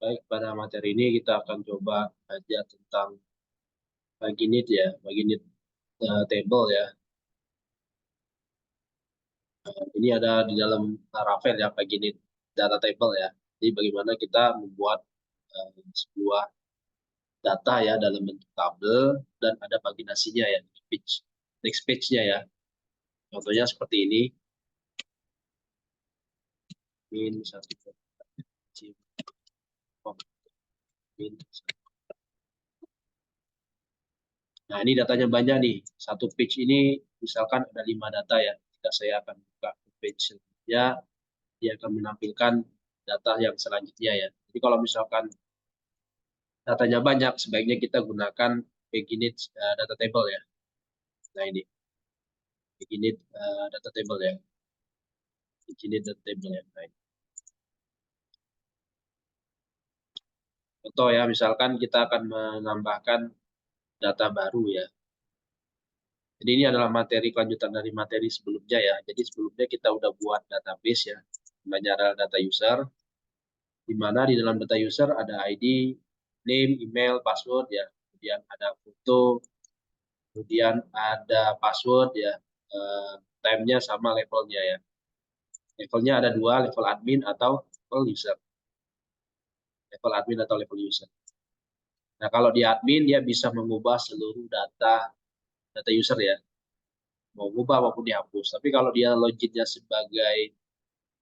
Baik, pada materi ini kita akan coba belajar tentang paginate ya, paginate table ya. Ini ada di dalam Laravel ya, paginate data table ya. Jadi bagaimana kita membuat sebuah data ya dalam bentuk tabel dan ada paginasinya ya, next page-nya ya. Contohnya seperti ini. Min satu min. Nah, ini datanya banyak nih. Satu page ini misalkan ada 5 data ya. Jika saya akan buka page selanjutnya, dia akan menampilkan data yang selanjutnya ya. Jadi kalau misalkan datanya banyak, sebaiknya kita gunakan paginate data table ya. Nah ini, paginate data table ya. Paginate data table ya. Nah, contoh ya, misalkan kita akan menambahkan data baru ya. Jadi ini adalah materi kelanjutan dari materi sebelumnya ya. Jadi sebelumnya kita udah buat database ya. Namanya adalah data user, di mana di dalam data user ada ID, name, email, password ya. Kemudian ada foto, kemudian ada password ya, time-nya sama levelnya ya. Levelnya ada dua, level admin atau level user. Level admin atau level user. Nah, kalau di admin dia bisa mengubah seluruh data user ya. Mau ubah maupun dihapus. Tapi kalau dia loginnya sebagai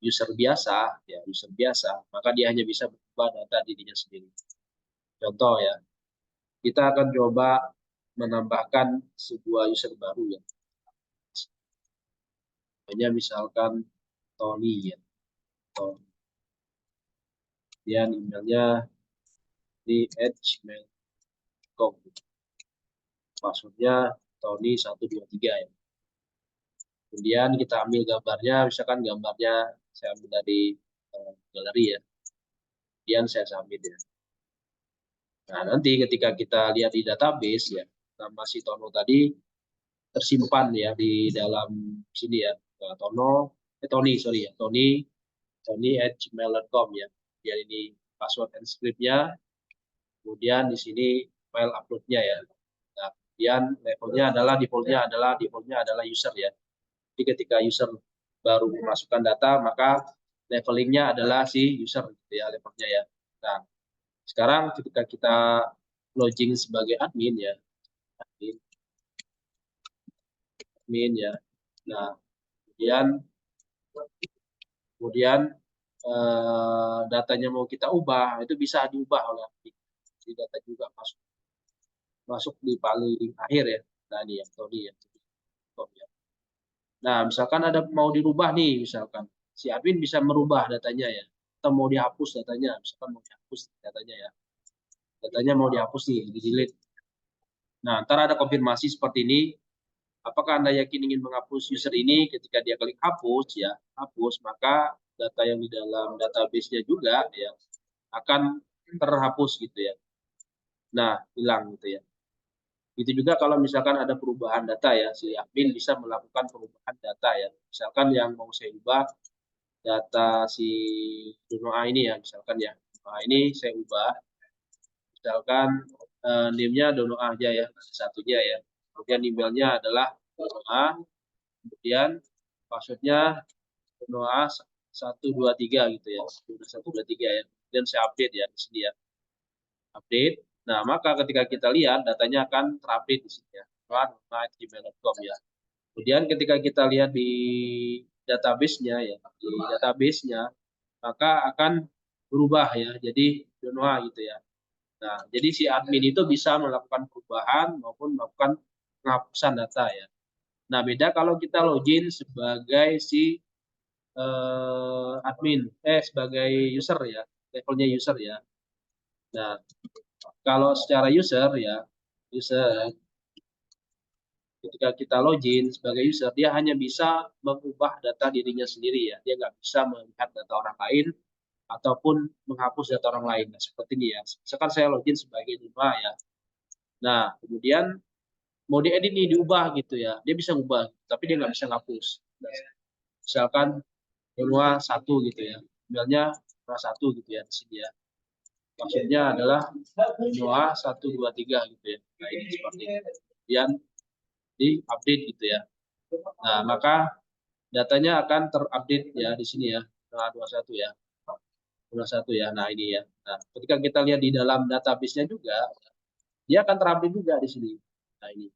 user biasa, ya user biasa, maka dia hanya bisa mengubah data dirinya sendiri. Contoh ya, kita akan coba menambahkan sebuah user baru ya. Hanya misalkan Tony ya. Tony. Kemudian emailnya di @gmail.com. Passwordnya Tony123 ya. Kemudian kita ambil gambarnya, misalkan gambarnya saya ambil dari galeri ya. Kemudian saya submit ya. Nah, nanti ketika kita lihat di database ya, nama si Tono tadi tersimpan ya di dalam sini ya. Tony, sorry ya. Tony@gmail.com ya. Kemudian ini password and script-nya. Kemudian di sini file upload-nya ya. Nah, kemudian levelnya adalah defaultnya adalah user ya. Jadi ketika user baru memasukkan data, maka levelingnya adalah si user gitu ya, levelnya ya. Nah, sekarang ketika kita login sebagai admin ya, admin ya. Nah, kemudian datanya mau kita ubah, itu bisa diubah oleh admin. Jadi data juga masuk di paling akhir ya. Nah, ini ya, Tony ya. Nah, misalkan ada mau dirubah nih, misalkan si admin bisa merubah datanya ya, atau mau dihapus datanya, misalkan mau dihapus datanya ya, datanya mau dihapus nih, di delete. Nah, ntar ada konfirmasi seperti ini, apakah Anda yakin ingin menghapus user ini? Ketika dia klik hapus ya, hapus, maka data yang di dalam database-nya juga ya akan terhapus gitu ya. Nah, hilang gitu ya. Itu juga kalau misalkan ada perubahan data ya, si admin bisa melakukan perubahan data ya. Misalkan yang mau saya ubah data si Dono A ini ya, misalkan ya. Nah, ini saya ubah, misalkan name-nya Dono A aja ya, satunya ya. Kemudian emailnya adalah Dono A, kemudian passwordnya Dono A 123 gitu ya, 123 ya. Kemudian saya update ya di sini ya, update. Nah, maka ketika kita lihat datanya akan terupdate di sini ya, gmail.com ya. Kemudian ketika kita lihat di database-nya, maka akan berubah ya, jadi Donoa gitu ya. Nah, jadi si admin itu bisa melakukan perubahan maupun melakukan penghapusan data ya. Nah, beda kalau kita login sebagai si sebagai user ya, levelnya user ya. Nah, kalau secara user ya, user ketika kita login sebagai user, dia hanya bisa mengubah data dirinya sendiri ya. Dia nggak bisa melihat data orang lain ataupun menghapus data orang lain. Nah, seperti ini ya. Misalkan saya login sebagai Duma ya. Nah, kemudian mau diedit nih, diubah gitu ya. Dia bisa ngubah, tapi dia nggak bisa ngapus. Nah, misalkan Duma 1 gitu ya. Emailnya Duma 1 gitu ya di sini ya. Maksudnya adalah doa 1, 2, 3 gitu ya. Nah, ini seperti ini. Kemudian di-update gitu ya. Nah, maka datanya akan terupdate ya di sini ya. Nah, 21 ya. 21 ya. Nah, ini ya. Nah, ketika kita lihat di dalam database-nya juga, dia akan terupdate juga di sini. Nah, ini.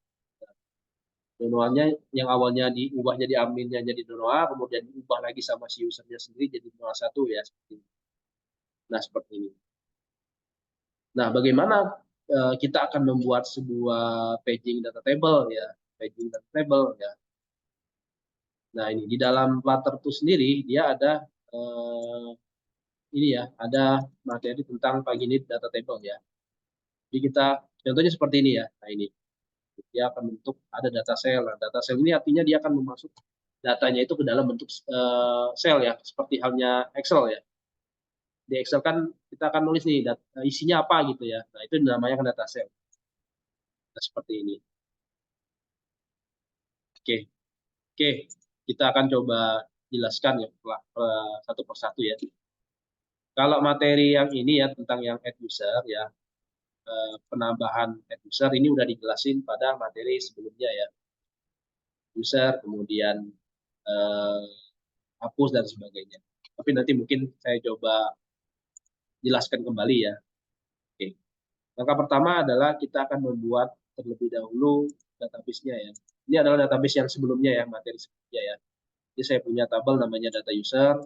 Donoanya yang awalnya diubah jadi adminnya jadi donoa, kemudian diubah lagi sama si usernya sendiri jadi donoa 1 ya. Seperti ini. Nah, seperti ini. Nah, bagaimana kita akan membuat sebuah paging data table ya, paging data table ya. Nah, ini di dalam Flutter itu sendiri dia ada ini ya, ada materi tentang paginate data table ya. Jadi kita contohnya seperti ini ya. Nah, ini dia akan bentuk ada data cell. Nah, data cell ini artinya dia akan memasuk datanya itu ke dalam bentuk sel ya, seperti halnya Excel ya. Di Excel kan kita akan nulis nih isinya apa gitu ya. Nah, itu namanya kan data cell. Nah, seperti ini. Oke. Oke, kita akan coba jelaskan ya satu persatu ya. Kalau materi yang ini ya tentang yang add user ya, penambahan add user ini udah dijelasin pada materi sebelumnya ya. User kemudian eh, hapus dan sebagainya. Tapi nanti mungkin saya coba jelaskan kembali ya. Oke. Langkah pertama adalah kita akan membuat terlebih dahulu database-nya ya. Ini adalah database yang sebelumnya ya, materi sebelumnya ya. Jadi saya punya tabel namanya data user,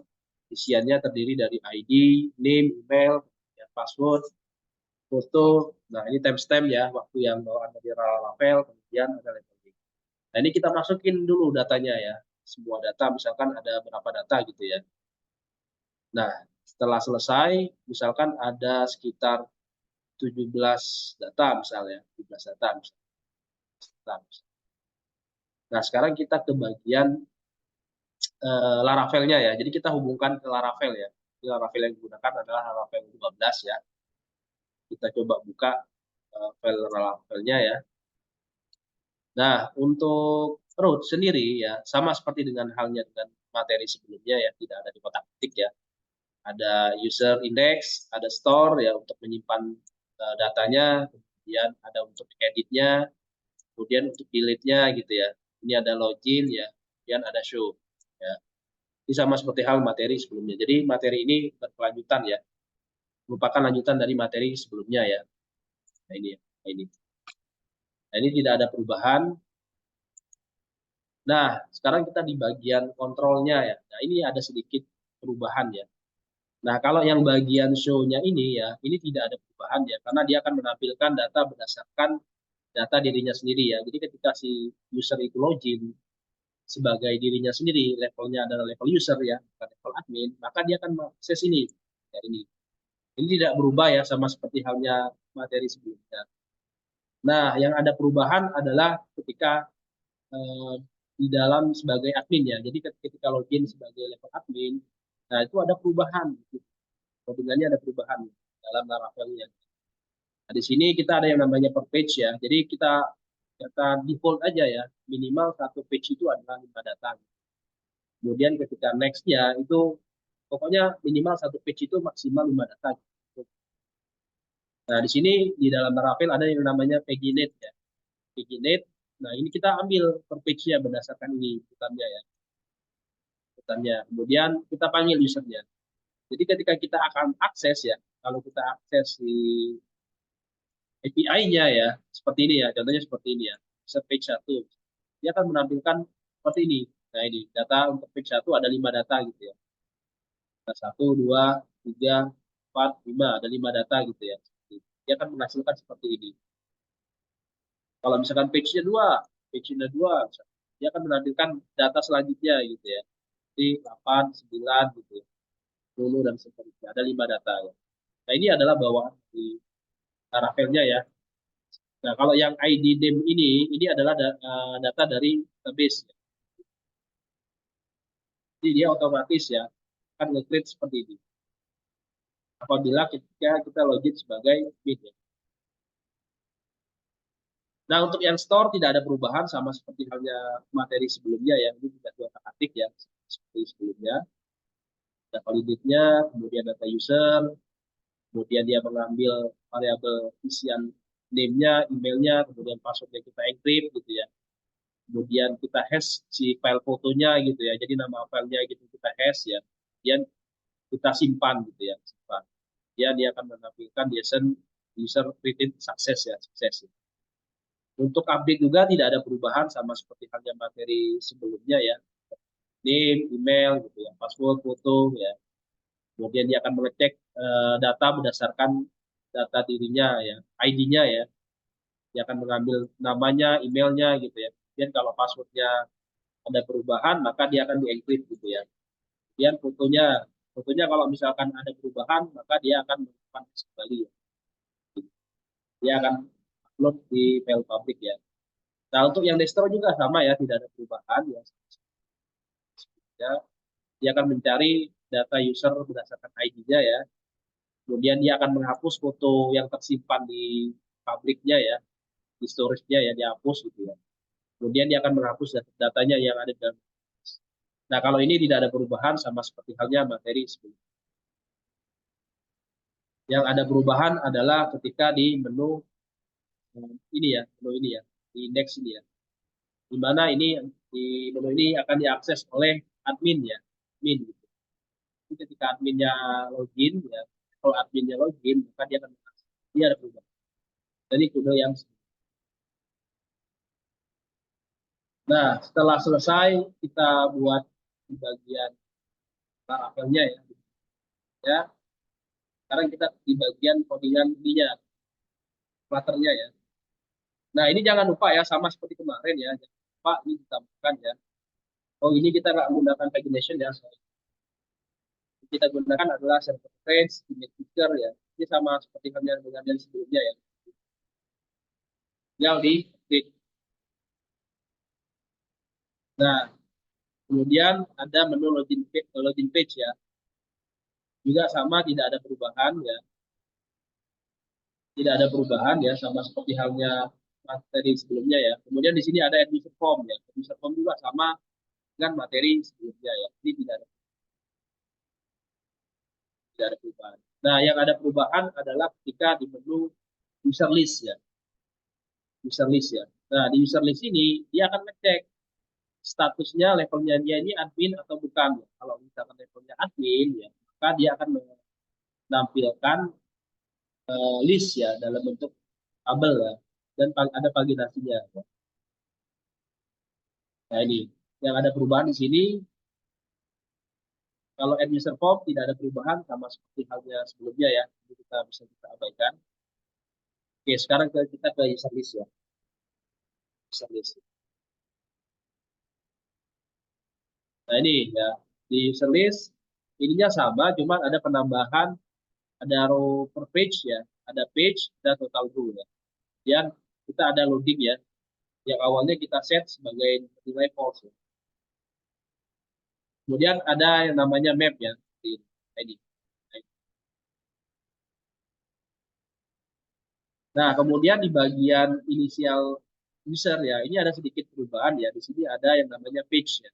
isiannya terdiri dari ID, name, email, ya, password, foto. Nah, ini timestamp ya, waktu yang bawaan dari Laravel, kemudian ada leveling. Nah, ini kita masukin dulu datanya ya. Semua data, misalkan ada berapa data gitu ya. Nah, setelah selesai, misalkan ada sekitar 17 data misalnya, 17 data misalnya. Nah, sekarang kita ke bagian Laravel-nya ya. Jadi kita hubungkan ke Laravel ya. Jadi Laravel yang digunakan adalah Laravel 15 ya. Kita coba buka file Laravel-nya ya. Nah, untuk root sendiri ya, sama seperti dengan halnya dengan materi sebelumnya ya, tidak ada di kotak ketik ya. Ada user index, ada store ya untuk menyimpan datanya, kemudian ada untuk editnya, kemudian untuk delete-nya gitu ya. Ini ada login ya, kemudian ada show ya. Ini sama seperti hal materi sebelumnya. Jadi materi ini berkelanjutan ya, merupakan lanjutan dari materi sebelumnya ya. Nah ini ya, nah ini. Nah ini tidak ada perubahan. Nah sekarang kita di bagian kontrolnya ya. Nah ini ada sedikit perubahan ya. Nah kalau yang bagian show-nya ini ya, ini tidak ada perubahan ya, karena dia akan menampilkan data berdasarkan data dirinya sendiri ya. Jadi ketika si user itu login sebagai dirinya sendiri, levelnya adalah level user ya, bukan level admin, maka dia akan mengakses ini. Ya, ini. Ini tidak berubah ya, sama seperti halnya materi sebelumnya. Nah, yang ada perubahan adalah ketika eh, di dalam sebagai admin ya. Jadi ketika login sebagai level admin, nah itu ada perubahan. Codingannya ada perubahan dalam Laravel-nya. Nah, di sini kita ada yang namanya per page ya. Jadi kita default aja ya, minimal satu page itu adalah 5 data. Kemudian ketika next-nya itu pokoknya minimal satu page itu maksimal 5 data. Nah, di sini di dalam Laravel ada yang namanya paginate ya. Paginate. Nah, ini kita ambil per page-nya berdasarkan ini urutannya ya. Urutannya. Kemudian kita panggil usernya. Jadi ketika kita akan akses ya, kalau kita akses di API-nya ya, seperti ini ya, contohnya seperti ini ya. User page 1. Dia akan menampilkan seperti ini. Nah, ini data untuk page 1 ada 5 data gitu ya. Ada 1, 2, 3, 4, 5, ada 5 data gitu ya. Dia akan menghasilkan seperti ini. Kalau misalkan page-nya 2, dia akan menampilkan data selanjutnya gitu ya. Jadi 8, 9 gitu ya. 10 dan seterusnya. Ada 5 data ya. Nah, ini adalah bawaan di Laravel-nya ya. Nah, kalau yang ID name ini adalah data dari database ya. Jadi dia otomatis ya akan nge-create seperti ini. Apabila ketika kita login sebagai admin ya. Nah, untuk yang store tidak ada perubahan sama seperti halnya materi sebelumnya ya. Ini tidak dua atik ya seperti sebelumnya. Data validate-nya, kemudian data user, kemudian dia mengambil variabel isian name-nya, emailnya, kemudian passwordnya kita encrypt gitu ya. Kemudian kita hash si file fotonya gitu ya. Jadi nama filenya gitu kita hash ya. Kemudian kita simpan gitu ya, simpan. Dia akan menampilkan JSON user created success ya, sukses. Untuk update juga tidak ada perubahan sama seperti halnya materi sebelumnya ya. Name, email gitu ya, password, foto ya. Kemudian dia akan mengecek data berdasarkan data dirinya ya, ID-nya ya. Dia akan mengambil namanya, emailnya gitu ya. Kemudian kalau passwordnya ada perubahan, maka dia akan di-encrypt gitu ya. Kemudian fotonya kalau misalkan ada perubahan, maka dia akan melakukan kembali ya. Dia akan upload di file public ya. Nah, untuk yang distro juga sama ya, tidak ada perubahan ya. Ya, dia akan mencari data user berdasarkan ID-nya ya. Kemudian dia akan menghapus foto yang tersimpan di publiknya ya, di storage-nya ya, dihapus gitu ya. Kemudian dia akan menghapus datanya yang ada dalam. Nah, kalau ini tidak ada perubahan sama seperti halnya materi sebelumnya. Yang ada perubahan adalah ketika di menu ini ya, menu ini ya, di indeks ini ya. Di mana ini di menu ini akan diakses oleh admin ya, admin gitu. Jadi ketika adminnya login ya, kalau adminnya login maka dia akan dia ada perubahan. Jadi kode yang nah setelah selesai kita buat di bagian Laravelnya ya, ya. Sekarang kita di bagian codingan ininya, Flutter-nya ya. Nah ini jangan lupa ya sama seperti kemarin ya, jangan lupa ini ditambahkan ya. Oh ini kita nggak menggunakan pagination ya, sorry. Kita gunakan adalah server page, image picker ya. Ini sama seperti halnya dengan yang sebelumnya ya. Yang di klik. Nah, kemudian ada menu login page ya. Juga sama tidak ada perubahan ya. Tidak ada perubahan ya sama seperti halnya materi sebelumnya ya. Kemudian di sini ada admission form ya. Admission form juga sama dengan materi sebelumnya ya. Ini tidak ada perubahan. Nah, yang ada perubahan adalah ketika di menu user list ya. User list ya. Nah, di user list ini dia akan ngecek statusnya levelnya dia ini admin atau bukan. Kalau misalkan levelnya admin ya, maka dia akan menampilkan list ya dalam bentuk tabel ya dan ada paginasinya. Nah ini yang ada perubahan di sini kalau end user form tidak ada perubahan sama seperti halnya sebelumnya ya. Jadi kita bisa kita abaikan. Oke, sekarang kita ke user list ya. User list. Nah ini ya di user list ininya sama, cuma ada penambahan ada row per page ya, ada page dan total row ya. Dan kita ada loading ya, yang awalnya kita set sebagai nilai false ya. Kemudian ada yang namanya map ya, di ID. Nah, kemudian di bagian inisial user ya, ini ada sedikit perubahan ya. Di sini ada yang namanya page ya.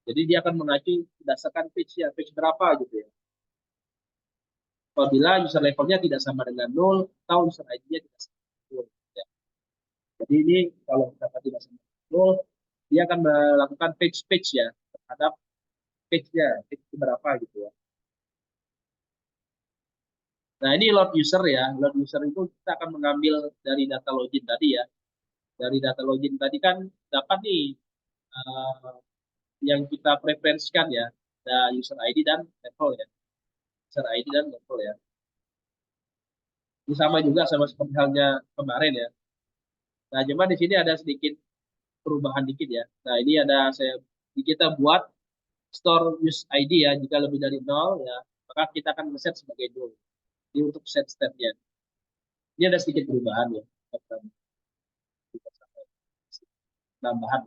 Jadi dia akan mengacu berdasarkan page ya, page berapa gitu ya. Apabila user levelnya tidak sama dengan 0 atau user ID-nya tidak sama dengan 0. Ya. Jadi ini kalau misalkan tidak sama dengan 0, dia akan melakukan page-page ya terhadap page-nya, page berapa gitu ya. Nah, ini load user ya. Load user itu kita akan mengambil dari data login tadi ya. Dari data login tadi kan dapat nih uh, yang kita preferensikan ya. Ada user ID dan level ya. User ID dan level ya. Ini sama juga sama seperti halnya kemarin ya. Nah, cuma di sini ada sedikit perubahan dikit ya. Nah, ini ada kita buat store use ID ya. Jika lebih dari 0 ya, maka kita akan set sebagai 0. Ini untuk set stepnya. Ini ada sedikit perubahan ya. Tambahan.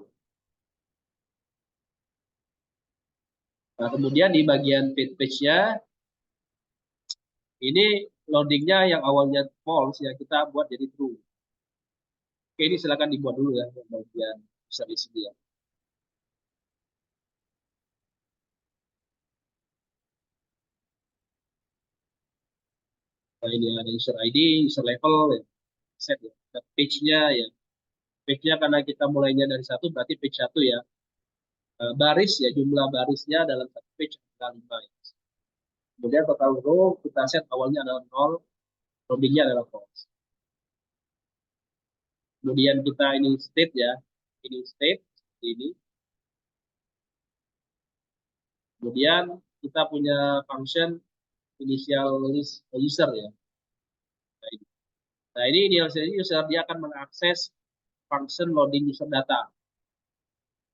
Nah, kemudian di bagian page-nya ini loadingnya yang awalnya false ya kita buat jadi true. Oke, ini silakan dibuat dulu ya bagian bisa di sini ya. Nah, ini ada user ID, user level, ya. Set ya. Dan page-nya ya. Page-nya karena kita mulainya dari satu, berarti page satu ya. Baris ya, jumlah barisnya dalam satu page adalah 5 ya. Kemudian total row kita set awalnya adalah 0, loadingnya adalah false. Kemudian kita ini state ya, ini state ini. Kemudian kita punya function initial list user ya. Nah ini initial user dia akan mengakses function loading user data.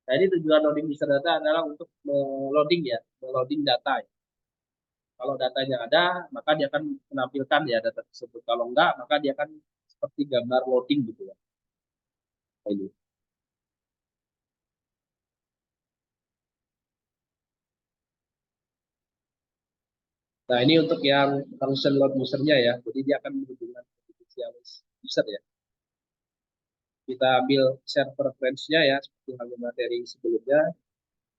Nah ini tujuan loading user data adalah untuk loading ya, loading data. Ya. Kalau datanya ada, maka dia akan menampilkan ya data tersebut. Kalau enggak, maka dia akan seperti gambar loading gitu ya. Ini. Nah ini untuk yang function load usernya ya. Jadi dia akan menghubungkan initialis user ya. Kita ambil share preference-nya ya, seperti halnya materi sebelumnya.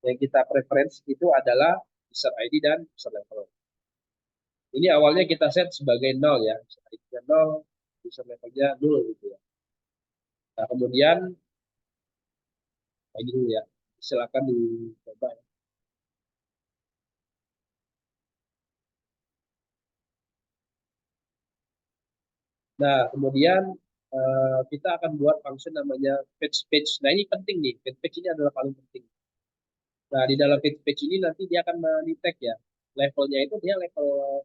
Yang kita preference itu adalah user ID dan user level. Ini awalnya kita set sebagai 0 ya, user ID-nya 0, user levelnya 0 gitu ya. Nah kemudian, ini dulu ya, silakan dicoba ya. Nah kemudian kita akan buat function namanya page page. Nah ini penting nih, page page ini adalah paling penting. Nah di dalam page page ini nanti dia akan mendetect ya, levelnya itu dia level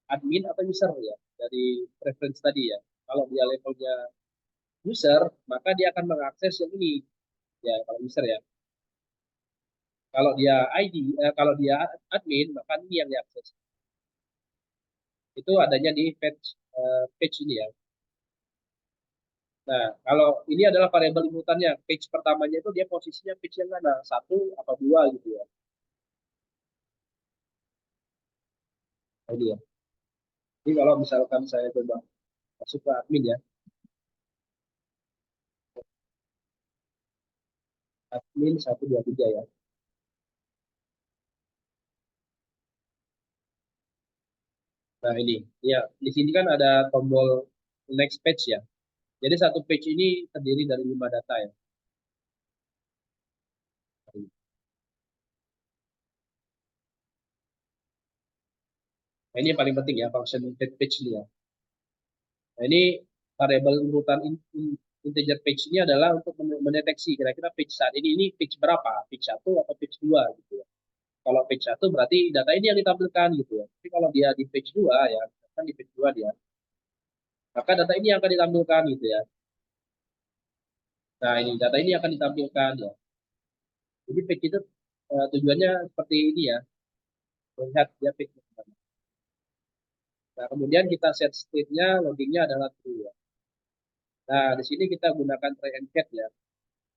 admin atau user ya dari preference tadi ya. Kalau dia levelnya user, maka dia akan mengakses yang ini ya kalau user ya. Kalau dia ID, kalau dia admin, maka ini yang diakses. Itu adanya di page page ini ya. Nah, kalau ini adalah variabel inputannya, page pertamanya itu dia posisinya page yang mana, satu atau dua gitu ya. Nah, ini ya. Jadi kalau misalkan saya coba masuk ke admin ya, admin 123 ya. Nah ini, ya di sini kan ada tombol next page ya. Jadi satu page ini terdiri dari 5 data ya. Nah, ini yang paling penting ya, function get page ini ya. Nah, ini variabel urutan integer page ini adalah untuk mendeteksi kira-kira page saat ini page berapa, page satu atau page 2 gitu ya. Kalau page satu berarti data ini yang ditampilkan gitu ya. Tapi kalau dia di page 2 ya, kan di page 2 dia, maka data ini yang akan ditampilkan gitu ya. Nah, ini data ini akan ditampilkan ya. Jadi page itu tujuannya seperti ini ya, melihat dia page. Nah, kemudian kita set state-nya, loading-nya adalah true ya. Nah, di sini kita gunakan try and catch ya.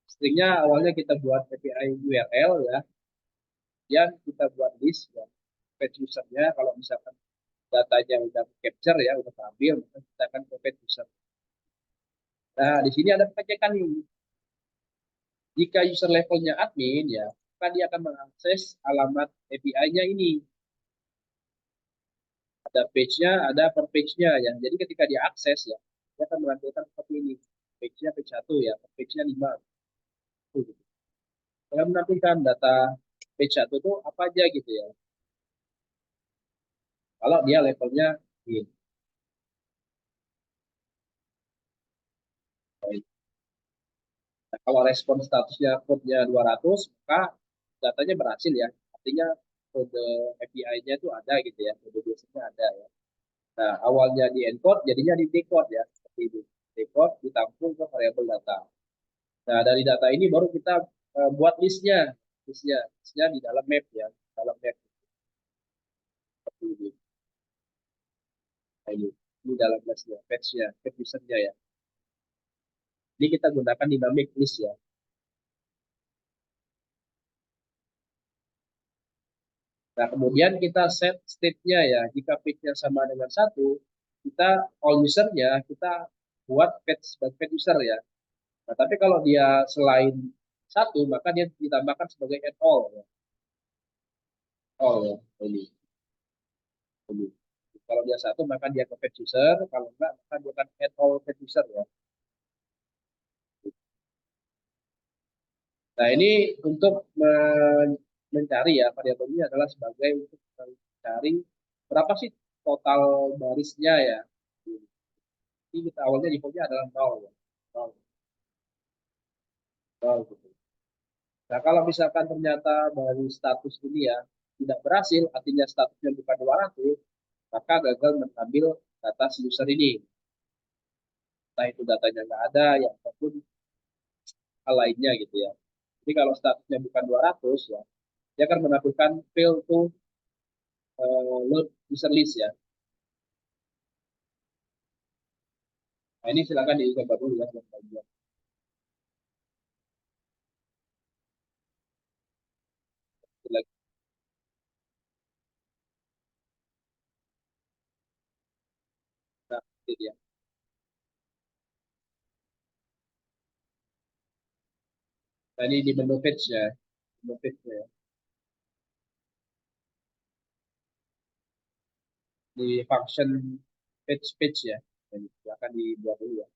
Stringnya awalnya kita buat API URL ya, kemudian kita buat list ya, page usernya kalau misalkan datanya udah capture ya, udah ambil, maka kita akan ke page user. Nah, di sini ada pengecekan nih. Jika user levelnya admin ya, maka dia akan mengakses alamat API-nya ini. Ada page-nya, ada per page-nya ya. Jadi ketika dia akses ya, dia akan menampilkan seperti ini. Page-nya page 1 ya, per page-nya 5. Saya menampilkan data page 1 itu apa aja gitu ya. Kalau dia levelnya admin. Nah, kalau respon statusnya code-nya 200, maka datanya berhasil ya. Artinya kode API-nya itu ada gitu ya, kode biasanya ada ya. Nah, awalnya di encode, jadinya di decode ya, seperti itu. Decode ditampung ke variabel data. Nah, dari data ini baru kita buat listnya di dalam map ya, dalam map seperti ini. Nah, ini dalam listnya, patch-nya, patch user-nya ya. Ini kita gunakan dynamic list ya. Nah, kemudian kita set state-nya ya. Jika page-nya sama dengan satu, kita all user-nya kita buat page sebagai page user ya. Nah, tapi kalau dia selain satu, maka dia ditambahkan sebagai add all ya. All ya. Ini. Kalau dia satu maka dia ke fetch user, kalau enggak maka dia akan add all fetch user ya. Nah, ini untuk mencari ya, variabel ini adalah sebagai untuk mencari berapa sih total barisnya ya. Ini kita awalnya defaultnya adalah nol ya. Nol, nol gitu. Nah, kalau misalkan ternyata dari status ini ya tidak berhasil, artinya statusnya bukan 200, maka gagal mengambil data si user ini. Entah itu datanya nggak ada, ya ataupun hal lainnya gitu ya. Jadi kalau statusnya bukan 200 ya, dia akan menampilkan fail to load user list ya. Nah, ini silakan dicoba dulu ya. Nah, itu dia. Nah, ini di menu page ya. Menu page ya. Di function page ya. Jadi, silakan dibuat dulu ya.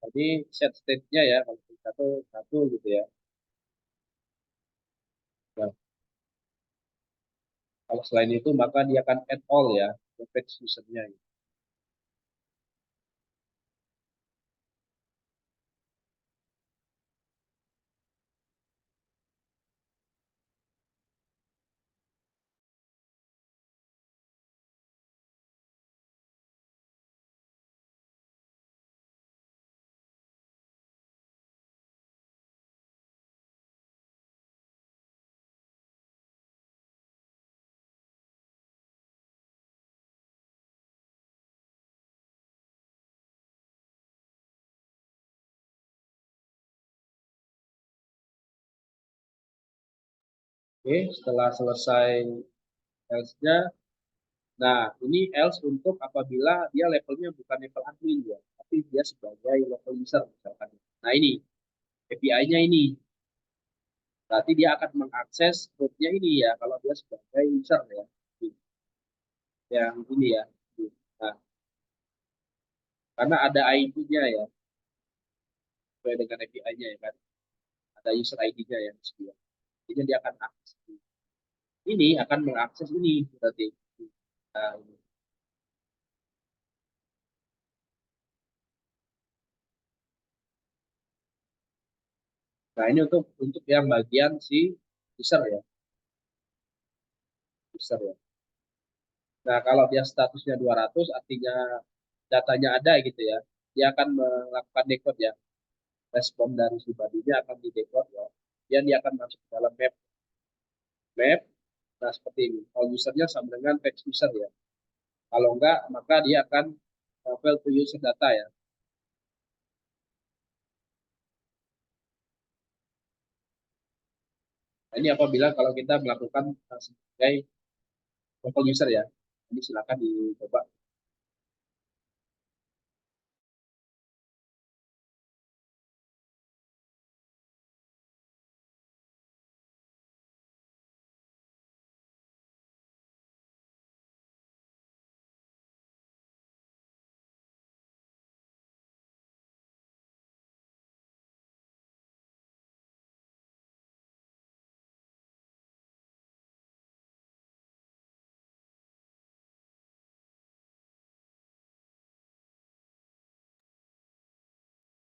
Jadi set state-nya ya, kalau satu satu gitu ya. Nah, kalau selain itu maka dia akan add all ya ke page usernya. Oke, setelah selesai else-nya, nah ini else untuk apabila dia levelnya bukan level admin ya, tapi dia sebagai level user misalkan. Nah ini API-nya ini, berarti dia akan mengakses root-nya ini ya, kalau dia sebagai user ya, yang ini ya. Nah, karena ada ID-nya ya, sesuai dengan API-nya ya kan, ada user ID-nya ya, jadi dia akan akses ini, akan mengakses ini berarti. Nah, nah, ini untuk yang bagian si user ya, user ya. Nah, kalau dia statusnya 200 artinya datanya ada gitu ya. Dia akan melakukan decode ya. Respon dari si bodinya akan di decode ya. Dan dia akan masuk ke dalam map. Nah, seperti ini. Kalau usernya sama dengan page user ya. Kalau enggak, maka dia akan fail to user data ya. Nah, ini apabila kalau kita melakukan sebagai local user ya. Ini silakan dicoba.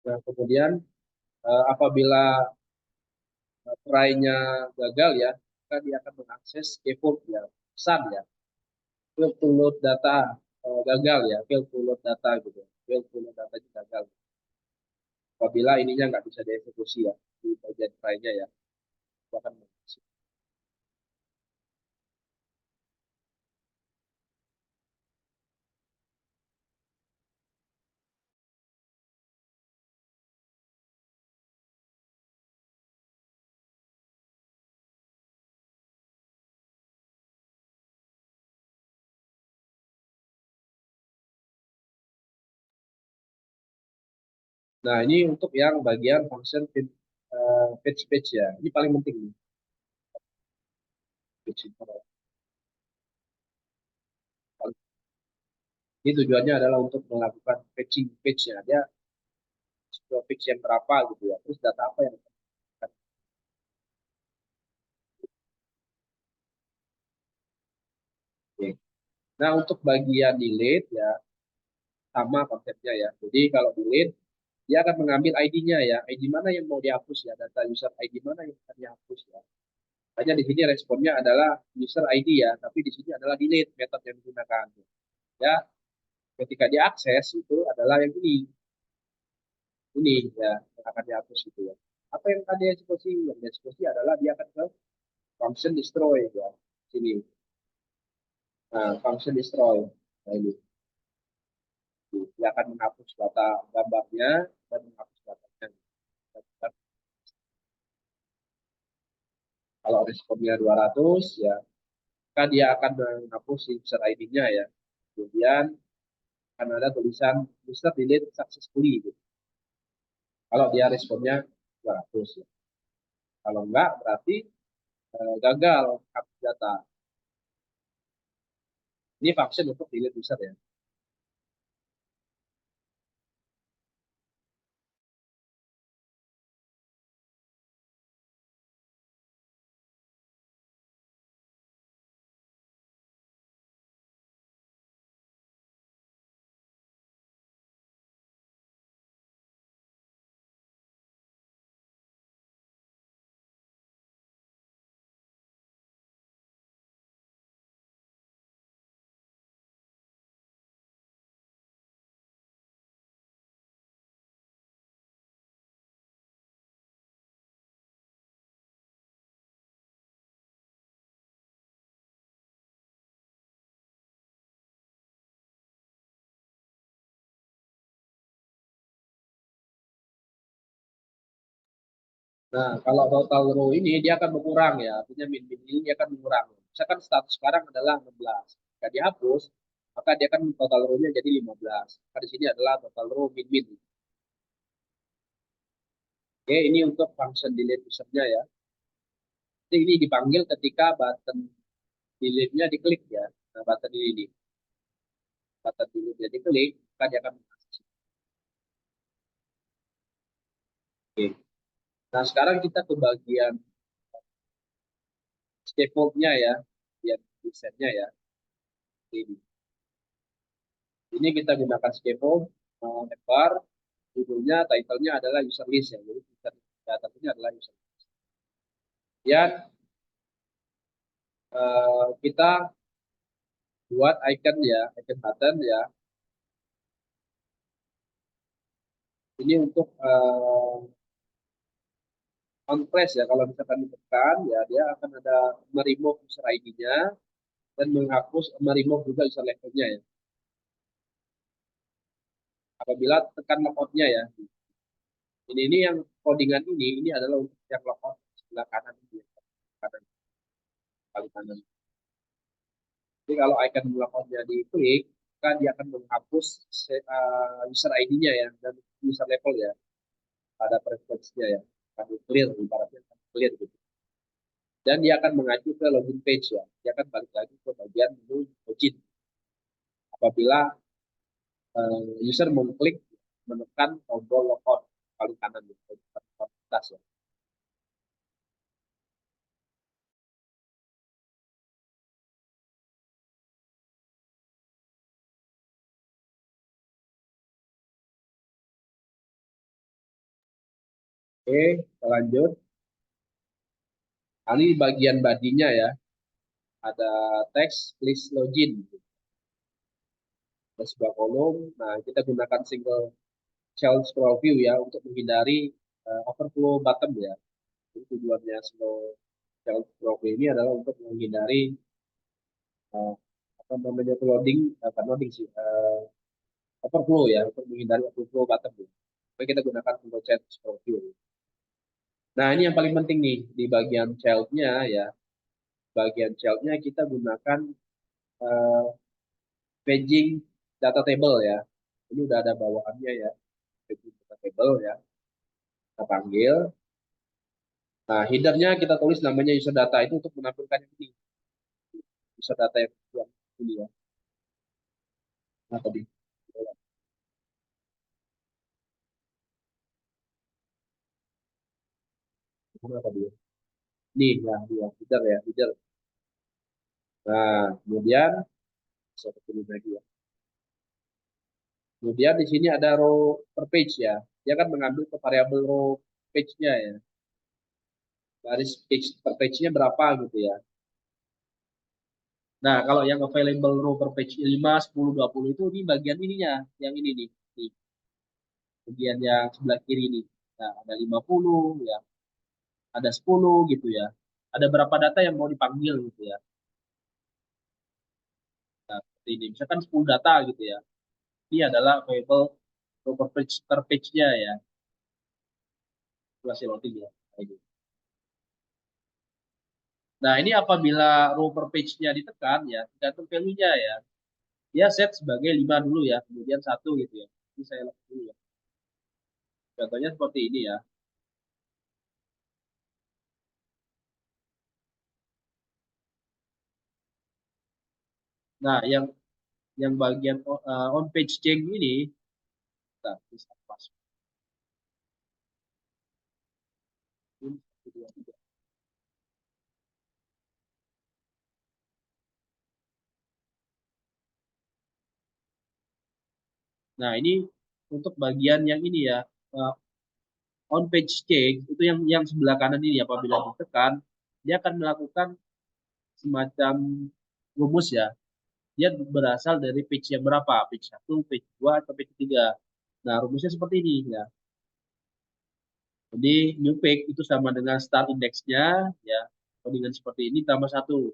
Nah, kemudian apabila try-nya gagal ya, maka dia akan mengakses default ya, pesan ya, fail to load data gagal ya, fail to load data gitu, fail to load data gagal. Apabila ininya nggak bisa dieksekusi ya di bagian try-nya ya, itu akan mengakses. Nah, ini untuk yang bagian function page ya. Ini paling penting nih. Page info. Ini tujuannya adalah untuk melakukan fetching page-nya. Dia sebuah page yang berapa gitu ya. Terus data apa yang akan diberikan. Oke. Nah, untuk bagian delete ya sama konsepnya ya. Jadi kalau delete dia akan mengambil ID-nya ya. ID mana yang mau dihapus ya. Data user ID mana yang akan dihapus ya. Hanya di sini responnya adalah user ID ya. Tapi di sini adalah delete method yang digunakan. Ya, ketika diakses itu adalah yang ini ya yang akan dihapus gitu ya. Apa yang akan dieksekusi? Yang dieksekusi adalah dia akan ke function destroy ya sini. Nah, function destroy. Nah, ini dia akan menghapus data gambarnya dan menghapus datanya. Kalau responnya 200 ya, maka dia akan menghapus user ID-nya ya. Kemudian akan ada tulisan user delete successfully gitu. Kalau dia responnya 200 ya. Kalau enggak berarti gagal hapus data. Ini function untuk delete user ya. Nah, kalau total row ini dia akan berkurang ya, artinya min-min ini dia akan berkurang. Misalkan status sekarang adalah 16. Jika dihapus, maka dia akan total row-nya jadi 15. Maka di sini adalah total row min-min. Oke, ini untuk function delete usernya ya. Jadi ini dipanggil ketika button delete-nya diklik ya. Nah, button ini, button delete-nya diklik, maka dia akan mengakses. Oke. Nah, sekarang kita ke bagian scaffold-nya ya, bagian desainnya ya. Ini. Ini kita gunakan scaffold, lebar, judulnya, title-nya adalah user list ya. Jadi user data-nya adalah user list. Ya, kita buat icon ya, icon button ya. Ini untuk on press ya. Kalau misalkan ditekan ya, dia akan ada meremove user ID-nya dan menghapus, meremove juga user levelnya ya. Apabila tekan logout-nya ya. Ini yang codingan ini adalah untuk yang logout sebelah kanan ini. Ya. Kanan, paling kanan. Jadi kalau icon logout-nya diklik, maka dia akan menghapus user ID-nya ya dan user level ya pada preferensinya ya akan clear ibaratnya akan clear gitu dan dia akan mengacu ke login page ya dia akan balik lagi ke bagian menu login apabila user mengklik menekan tombol logout paling kanan ya atas ya. Oke, kita lanjut. Ini bagian badinya ya ada teks please login ada sebuah kolom. Nah, kita gunakan single child scroll view ya untuk menghindari overflow button ya. Jadi tujuannya slow child scroll view ini adalah untuk menghindari eh, apa namanya loading apa loading sih overflow ya untuk menghindari overflow button ya. Maka kita gunakan single child scroll view. Nah, ini yang paling penting nih di bagian child-nya ya. Bagian child-nya kita gunakan eh, paging data table ya. Ini udah ada bawaannya ya. table ya. Kita panggil. Nah, headernya kita tulis namanya user data itu untuk menampilkan ini. User data yang ini ya. Nah, tadi. Apa dia? Nih, ya, dia header ya, header. Nah, kemudian saya pilih lagi ya. Kemudian di sini ada row per page ya. Dia kan mengambil ke variabel row page-nya ya. Baris page per page-nya berapa gitu ya. Nah, kalau yang available row per page 5, 10, 20 itu di bagian ininya, yang ini nih. Nih, bagian yang sebelah kiri nih. Nah, ada 50 ya, ada 10 gitu ya. Ada berapa data yang mau dipanggil gitu ya. Nah, seperti ini. Misalkan 10 data gitu ya. Ini adalah available row per page-nya ya. Masih loading ya. Nah, ini. Nah, ini apabila row per page-nya ditekan ya, tergantung value-nya ya. Dia set sebagai 5 dulu ya, kemudian satu gitu ya. Ini saya lihat dulu ya. Contohnya seperti ini ya. Nah, yang bagian on page change ini, kita bisa pas. Ini, satu, dua, tiga. Nah, ini untuk bagian yang ini ya, eh, on page change itu yang sebelah kanan ini apabila ditekan, dia akan melakukan semacam rumus ya. Dia berasal dari page yang berapa? Page satu, page 2, atau page 3. Nah, rumusnya seperti ini ya. Jadi new page itu sama dengan start index-nya ya. Kalau dengan seperti ini tambah satu.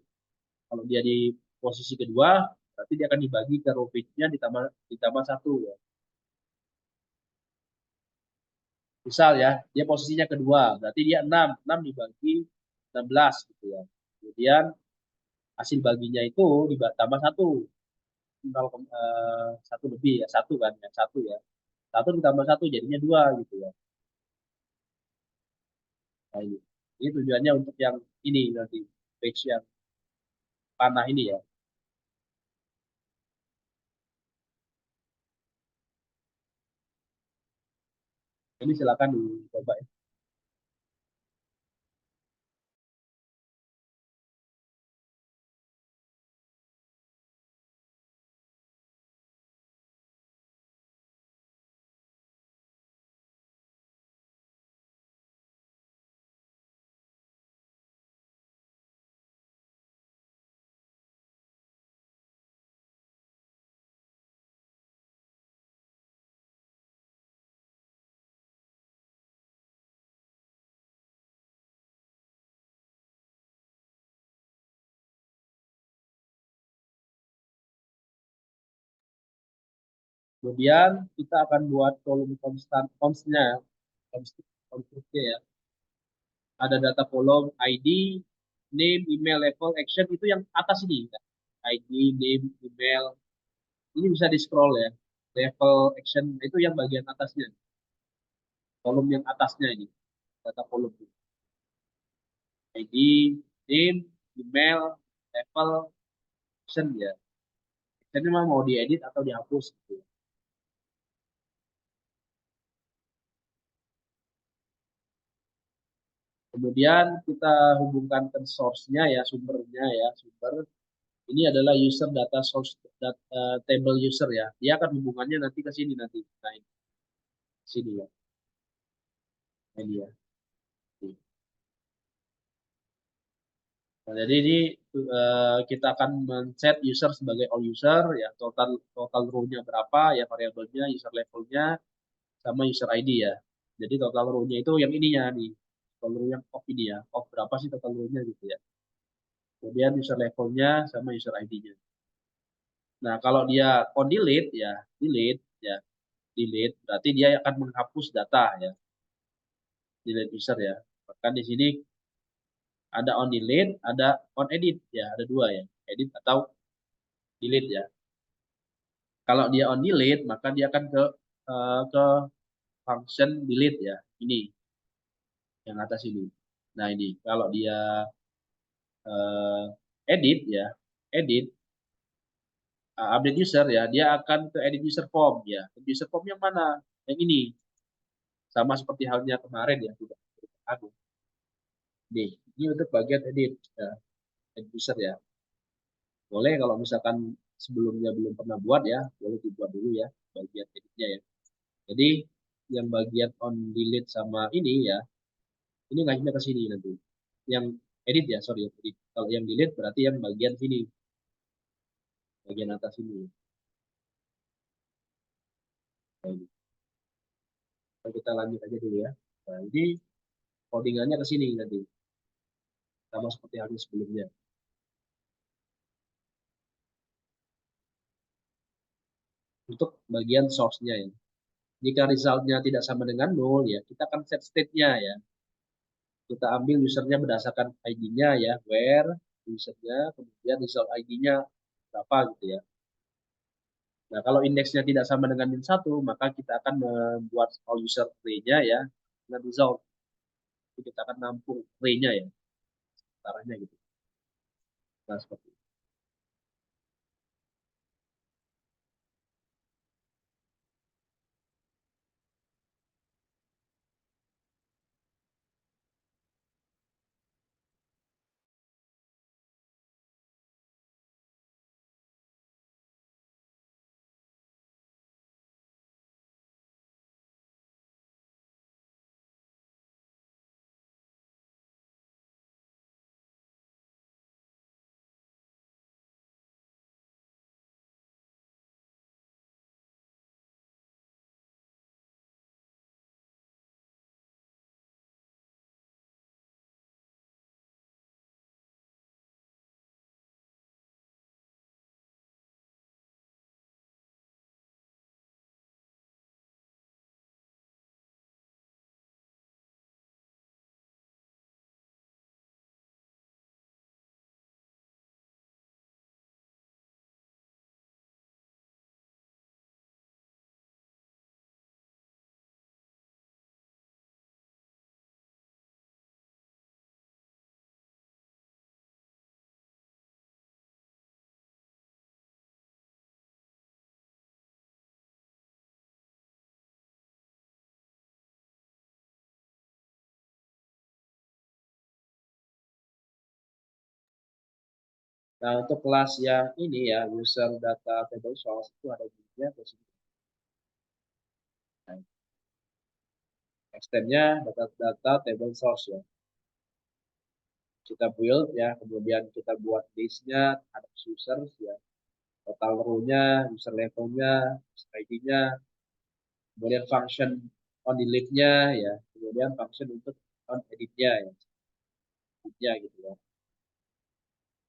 Kalau dia di posisi kedua, berarti dia akan dibagi ke row page-nya ditambah satu ya. Misal ya, dia posisinya kedua, berarti dia 6, 6 dibagi 16 gitu ya. Kemudian hasil baginya itu ditambah satu, satu lebih ya, satu kan, ya, satu ya. Satu ditambah satu jadinya dua gitu ya. Nah, ini tujuannya untuk yang ini nanti page yang panah ini ya. Ini silakan dicoba ya. Kemudian kita akan buat kolom konstan constnya, constnya ya. Ada data kolom ID, name, email, level, action itu yang atas ini ya. ID, name, email. Ini bisa di scroll ya. Level, action itu yang bagian atasnya. Kolom yang atasnya ini. Data kolom. ID, name, email, level, action ya. Action memang mau diedit atau dihapus gitu. Kemudian kita hubungkan ke source-nya ya, sumbernya ya, sumber. Ini adalah user data source data, table user ya. Dia akan hubungannya nanti ke sini nanti. Nah, ini sini ya. Ini ya. Nah, jadi ini kita akan men-set user sebagai all user ya, total total row-nya berapa ya, variabelnya, user levelnya, sama user ID ya. Jadi total row-nya itu yang ininya nih. Total row yang off ini ya. Off berapa sih total row-nya gitu ya. Kemudian user levelnya sama user ID-nya. Nah, kalau dia on delete ya, delete ya, delete berarti dia akan menghapus data ya, delete user ya. Bahkan di sini ada on delete, ada on edit ya, ada dua ya, edit atau delete ya. Kalau dia on delete, maka dia akan ke function delete ya, ini yang atas ini. Nah ini kalau dia edit ya, edit update user ya, dia akan ke edit user form ya. Edit user form yang mana? Yang ini. Sama seperti halnya kemarin ya, tidak ada. Nih, ini untuk bagian edit ya, edit user ya. Boleh kalau misalkan sebelumnya belum pernah buat ya, boleh dibuat dulu ya bagian editnya ya. Jadi yang bagian on delete sama ini ya, ini ngajunya ke sini nanti. Yang edit ya, sorry, edit. Kalau yang delete berarti yang bagian sini, bagian atas ini. Nah, ini. Kita lanjut aja dulu ya. Nah, ini codingannya ke sini nanti, sama seperti halnya sebelumnya. Untuk bagian source-nya ya. Jika resultnya tidak sama dengan 0 ya, kita akan set state-nya ya. Kita ambil usernya berdasarkan ID-nya ya, where usernya, kemudian result ID-nya berapa gitu ya. Nah, kalau indeksnya tidak sama dengan min 1, maka kita akan membuat all user tree-nya ya, dengan result. Jadi kita akan nampung tree-nya ya, caranya gitu. Nah, seperti itu. Nah, untuk kelas yang ini ya, user data table source itu ada bunyinya di sini. Nah, extend-nya data table source ya. Kita build ya, kemudian kita buat list-nya, ada user ya, total row-nya, user level-nya, user ID-nya, kemudian function on delete-nya ya, kemudian function untuk on edit-nya ya, edit-nya gitu ya.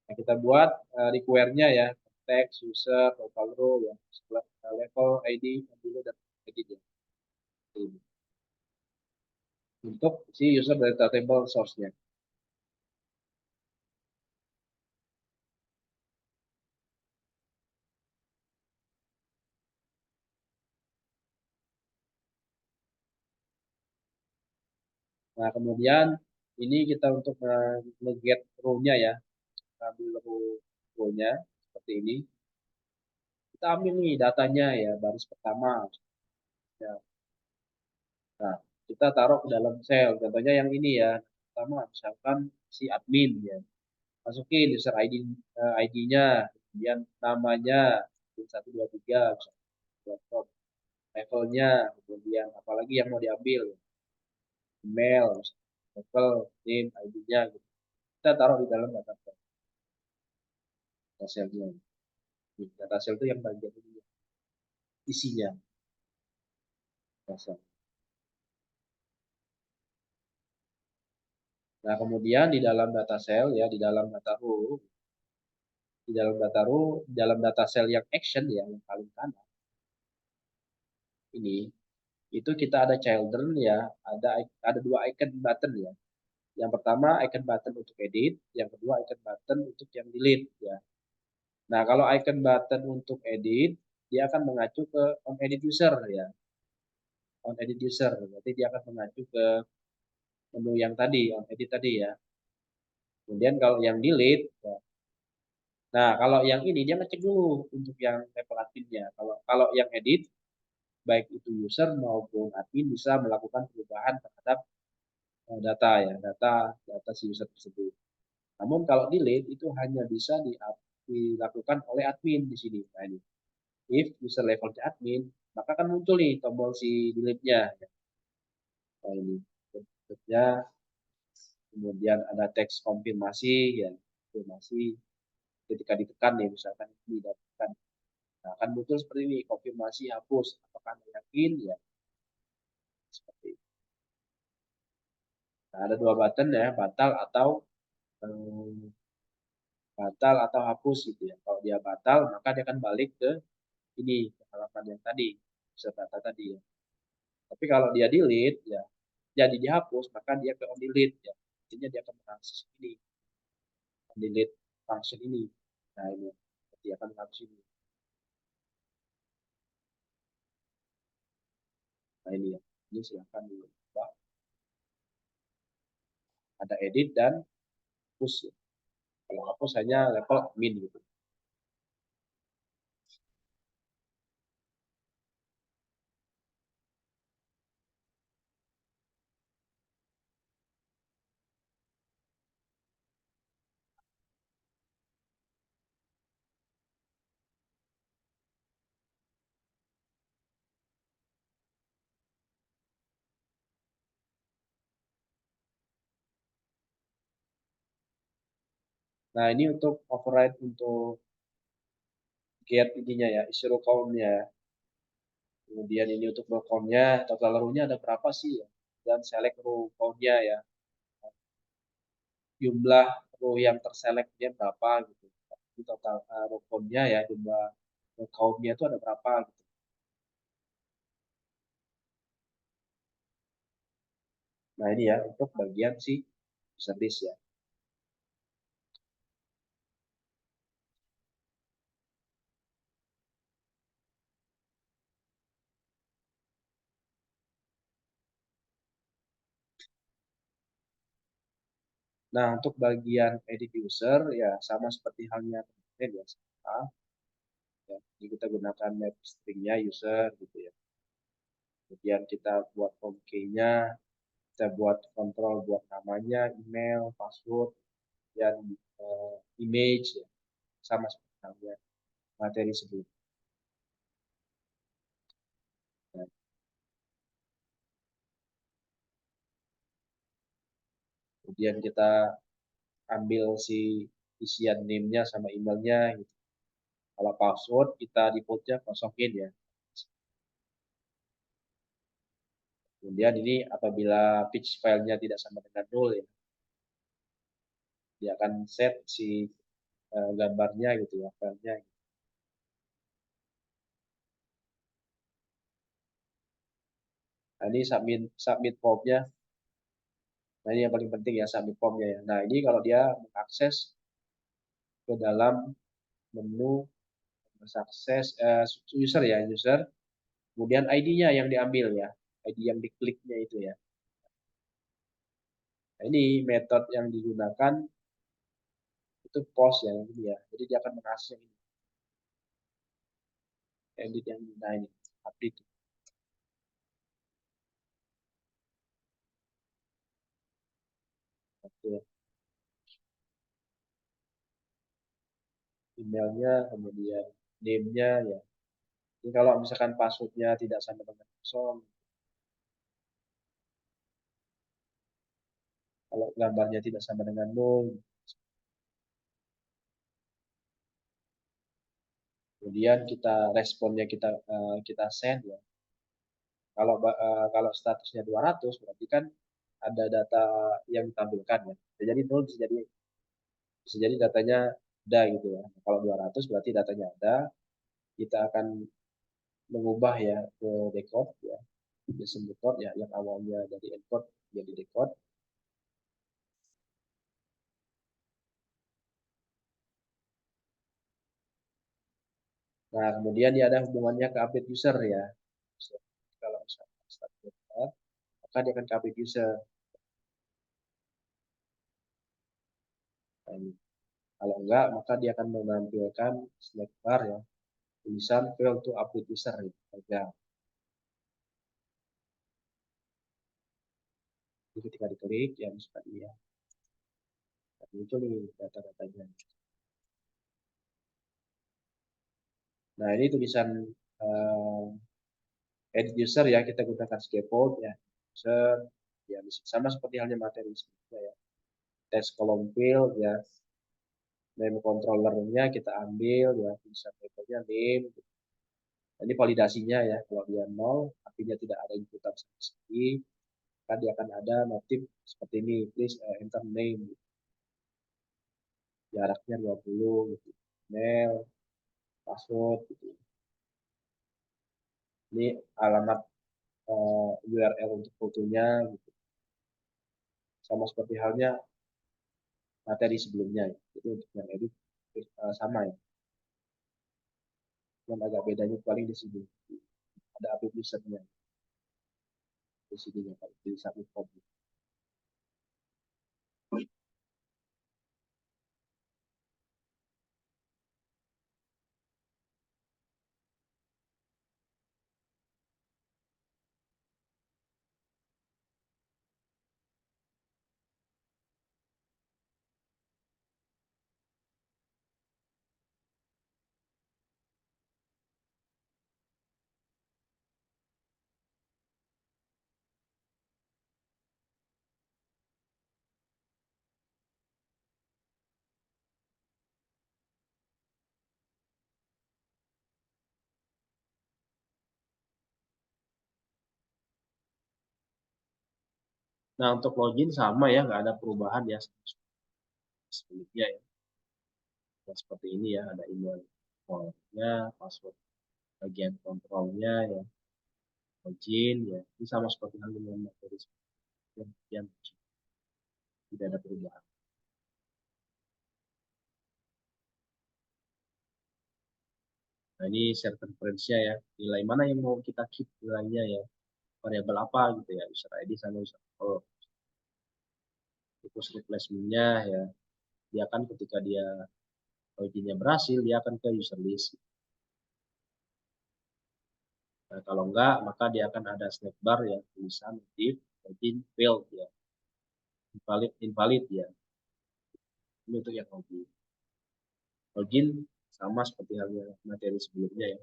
Nah, kita buat require-nya ya, text, user, total row ya, level, ID, dulu dan edit ya. Ini. Untuk si user data table source-nya. Nah, kemudian ini kita untuk nge-get row-nya ya, ambil row-nya seperti ini. Kita ambil nih datanya ya, baris pertama. Ya. Nah, kita taruh ke dalam sel. Contohnya yang ini ya. Pertama, misalkan si admin ya. Masukin user ID, ID-nya, kemudian namanya, 123, laptop, levelnya, kemudian apalagi yang mau diambil, email, level, name, ID-nya. Gitu. Kita taruh di dalam data set, data selnya. Data sel itu yang bagian ini, isinya. Data sel. Nah, kemudian di dalam data cell ya, di dalam data row, di dalam data cell yang action ya, yang paling kanan ini, itu kita ada children ya, ada dua icon button ya. Yang pertama icon button untuk edit, yang kedua icon button untuk yang delete ya. Nah, kalau icon button untuk edit, dia akan mengacu ke on edit user ya. on edit user. Berarti dia akan mengacu ke menu yang tadi, on edit tadi ya. Kemudian kalau yang delete, ya. Nah kalau yang ini dia ngecek dulu untuk yang level adminnya. Kalau kalau yang edit, baik itu user maupun admin bisa melakukan perubahan terhadap data ya, data si user tersebut. Namun kalau delete itu hanya bisa dilakukan oleh admin di sini. Nah ini, if user levelnya admin, maka akan muncul nih tombol si delete-nya. Nah ini, berikutnya kemudian ada teks konfirmasi ya, konfirmasi ketika ditekan nih misalkan ini ditekan, nah, akan muncul seperti ini, konfirmasi hapus, apakah Anda yakin ya, seperti itu. Nah, ada dua button ya, eh, batal atau hapus gitu ya. Kalau dia batal maka dia akan balik ke ini, ke halaman yang tadi, user data tadi ya. Tapi kalau dia delete ya, jadi dihapus maka dia ke on delete ya. Artinya dia akan mengakses ini, on delete function ini. Nah ini, dia akan mengakses ini. Nah ini ya, ini silahkan dicoba. Ada edit dan hapus ya. Kalau hapus hanya level admin gitu. Nah ini untuk override untuk get ininya ya, isi count-nya. Kemudian ini untuk row count-nya, total row-nya ada berapa sih ya. Dan select row count-nya ya. Jumlah row yang terselect-nya berapa gitu. Ini total row count-nya ya, jumlah row count-nya itu ada berapa gitu. Nah ini ya, untuk bagian si user list ya. Nah, untuk bagian edit user ya sama seperti halnya kemarin ya. Sama, ya. Jadi kita gunakan map string-nya user gitu ya. Kemudian kita buat form key-nya, kita buat kontrol buat namanya, email, password, dan image ya. Sama seperti halnya materi sebelumnya. Nah, kemudian kita ambil si isian name-nya sama emailnya gitu. Kalau password kita default-nya kosongin ya. Kemudian ini apabila pitch filenya tidak sama dengan nol ya, dia akan set si gambarnya gitu ya, filenya. Nah, ini submit submit formnya. Nah ini yang paling penting ya, submit formnya ya. Nah ini kalau dia mengakses ke dalam menu sukses user ya, user. Kemudian ID-nya yang diambil ya, ID yang dikliknya itu ya. Nah, ini metode yang digunakan itu post ya, ini ya. Jadi dia akan mengakses yang ini, edit yang ini, nah ini, update. Oke. Emailnya, kemudian name-nya ya. Jadi kalau misalkan passwordnya tidak sama dengan kosong, kalau gambarnya tidak sama dengan nol, kemudian kita responnya kita send ya. Kalau statusnya 200 berarti kan ada data yang ditampilkan ya. Jadi nol bisa jadi datanya ada gitu ya. Kalau 200 berarti datanya ada. Kita akan mengubah ya ke decode ya. JSON decode ya yang awalnya dari encode jadi decode. Nah, kemudian dia ada hubungannya ke update user ya. Kalau misalnya maka dia akan update user. Nah, kalau enggak, maka dia akan menampilkan snack bar ya, tulisan fail to update user ya. Jadi ketika diklik ya misalkan iya. Dan itu nih data-datanya. Nah ini tulisan edit user ya, kita gunakan scaffold ya. User ya sama seperti halnya materi sebelumnya ya. Test column field ya. Name controllernya kita ambil ya, tulisan labelnya name. Ini validasinya ya, kalau dia 0 artinya tidak ada inputan sama sekali, maka dia akan ada notif seperti ini, please enter name, jaraknya 20 gitu, email, password gitu. Ini alamat URL untuk fotonya gitu. Sama seperti halnya materi sebelumnya ya. Jadi untuk yang edit sama ya, yang agak bedanya paling di sini ada update usernya di sini ya, di submit form. Nah untuk login sama ya, nggak ada perubahan ya sebelumnya ya. Nah, seperti ini ya, ada email kontrolnya, password bagian kontrolnya ya, login ya, ini sama seperti hal dengan materi yang tidak ada perubahan. Nah ini share preference-nya ya, nilai mana yang mau kita keep nilainya ya, variabel apa gitu ya, user ID sama user role. Terus replacement-nya ya, dia akan ketika dia loginnya berhasil, dia akan ke user list. Nah, kalau enggak, maka dia akan ada snack bar ya, tulisan if login failed ya, invalid invalid ya. Ini untuk yang login. Login sama seperti halnya materi sebelumnya ya.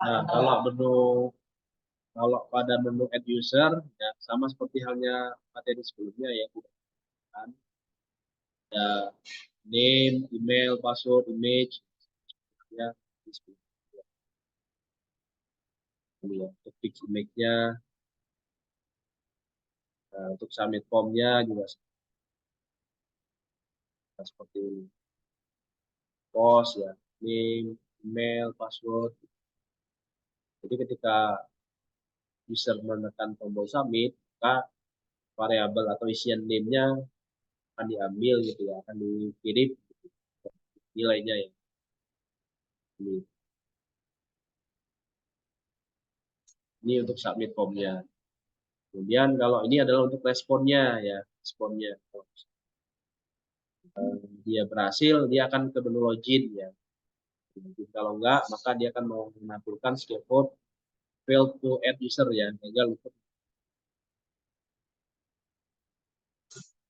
Nah, kalau pada menu add user ya sama seperti halnya materi sebelumnya ya, kan ada name, email, password, image ya, ini ya untuk fix image-nya. Nah, untuk submit form-nya juga seperti ini. Post ya, name, email, password. Jadi ketika user menekan tombol submit, maka variabel atau isian name-nya akan diambil gitu ya, akan dikirim nilainya ya. Ini untuk submit formnya. Kemudian kalau ini adalah untuk responnya ya, responnya. Dia berhasil, dia akan ke menu login ya. Kalau enggak, maka dia akan mau menampilkan scaffold failed to add user ya, gagal untuk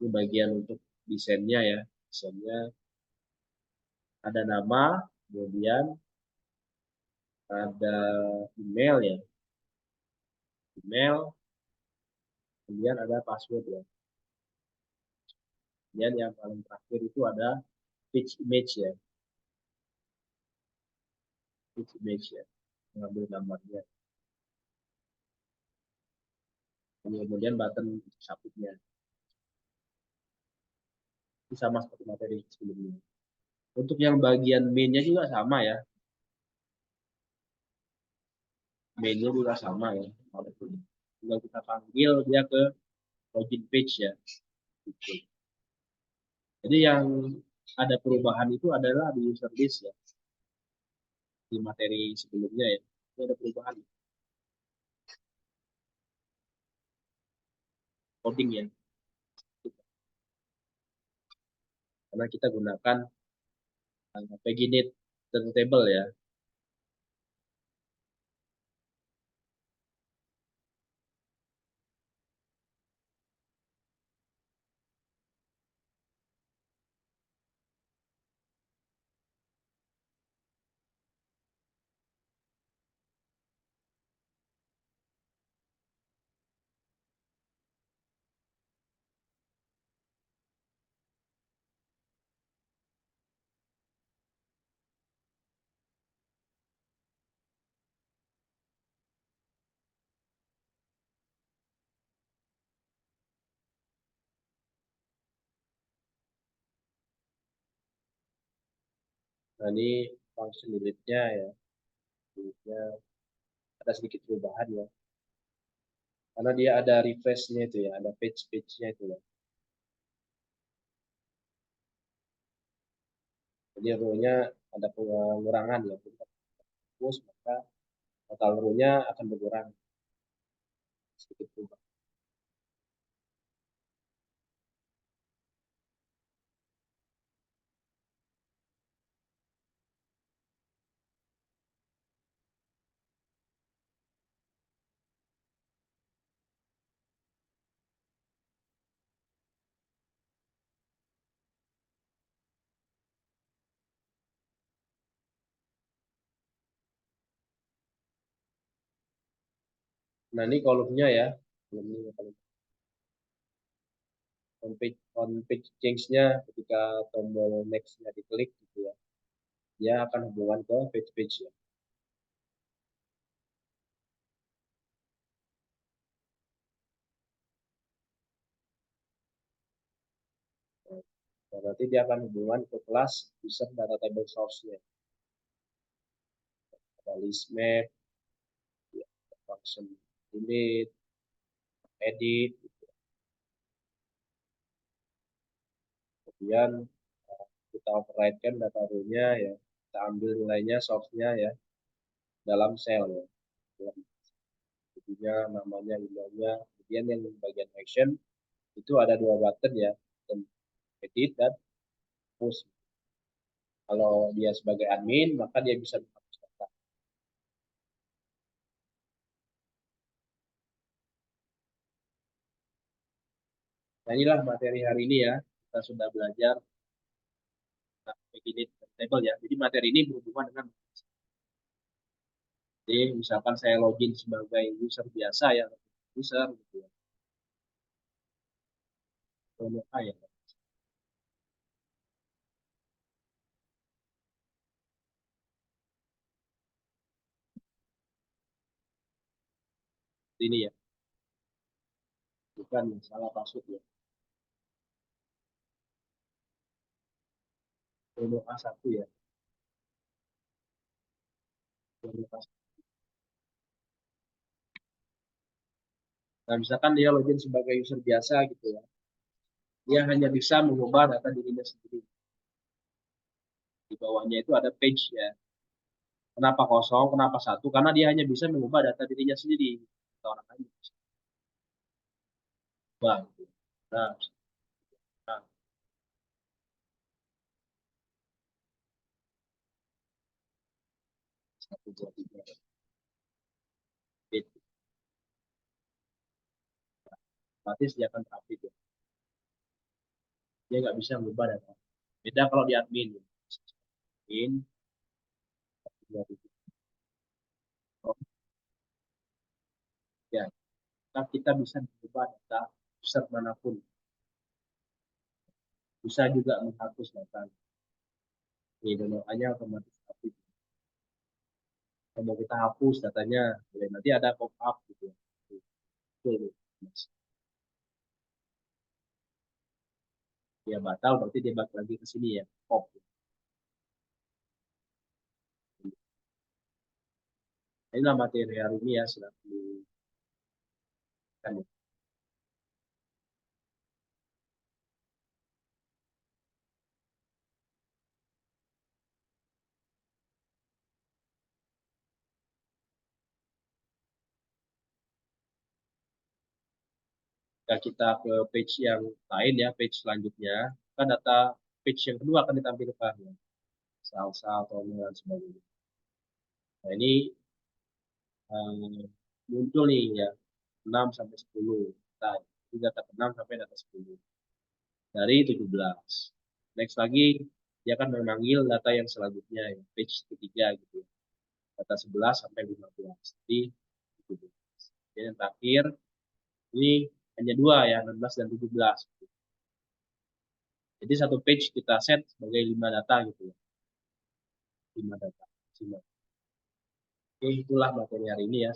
ini bagian untuk desainnya ya. Desainnya ada nama, kemudian ada email ya, email, kemudian ada password ya. Kemudian yang paling terakhir itu ada pitch image ya, pitch image ya, mengambil gambarnya. Kemudian button submitnya. Itu sama seperti materi sebelumnya. Untuk yang bagian main-nya juga sama ya. Mainnya juga sama ya. Tinggal kita panggil dia ke login page ya. Gitu. Jadi yang ada perubahan itu adalah di user list ya. Di materi sebelumnya ya. Itu ada perubahan coding ya. Karena kita gunakan paginate table ya. Nah ini function delete-nya ya. Delete-nya ada sedikit perubahan ya. Karena dia ada refresh-nya itu ya, ada page-nya itu ya. Jadi row-nya ada pengurangan ya. Terus maka total row-nya akan berkurang sedikit berubah. Nah ini kolomnya ya, kolomnya on page change-nya ketika tombol next-nya diklik gitu ya, dia akan hubungan ke page ya. Nah, nanti dia akan hubungan ke kelas user data table source-nya. Ada list map, ya, function delete, edit, kemudian kita override-kan data row-nya ya, kita ambil nilainya source-nya ya dalam cell ya. Jadinya namanya, emailnya, kemudian yang bagian action itu ada dua button ya, edit dan push. Kalau dia sebagai admin maka dia bisa menghapus data. Nah inilah materi hari ini ya, kita sudah belajar edit table ya. Jadi materi ini berhubungan dengan, jadi misalkan saya login sebagai user biasa ya, user gitu ya, ya. Ini ya, bukan salah password ya. Dono A1 ya. Dono A1. Nah, misalkan dia login sebagai user biasa gitu ya. Dia hanya bisa mengubah data dirinya sendiri. Di bawahnya itu ada page ya. Kenapa kosong, kenapa satu? Karena dia hanya bisa mengubah data dirinya sendiri. Kita orang lain bisa ubah, gitu. Nah, nah, satu, dua, tiga. Itu. Otomatis dia akan terupdate ya. Dia nggak bisa mengubah data. Beda kalau di admin. Admin, dua, tiga. Oh, ya, kita bisa mengubah data user manapun. Bisa juga menghapus data. Ini downloadannya otomatis update. Kalau mau kita hapus datanya, nanti ada pop up gitu ya. Tuh, dia batal berarti dia balik lagi ke sini ya, pop. Inilah materi hari ini ya, sudah kan. Jika kita ke page yang lain ya, page selanjutnya, kan data page yang kedua akan ditampilkan ya, salsa atau dan sebagainya. Nah ini muncul nih ya, 6 sampai 10. Nah, ini data 6 sampai data 10 dari 17. Next lagi dia akan memanggil data yang selanjutnya ya, page ketiga gitu ya. Data 11 sampai 15. Jadi 17. Dan yang terakhir ini hanya dua ya, 16 dan 17. Jadi satu page kita set sebagai 5 data gitu ya. 5 data. Oke, itulah materi hari ini ya.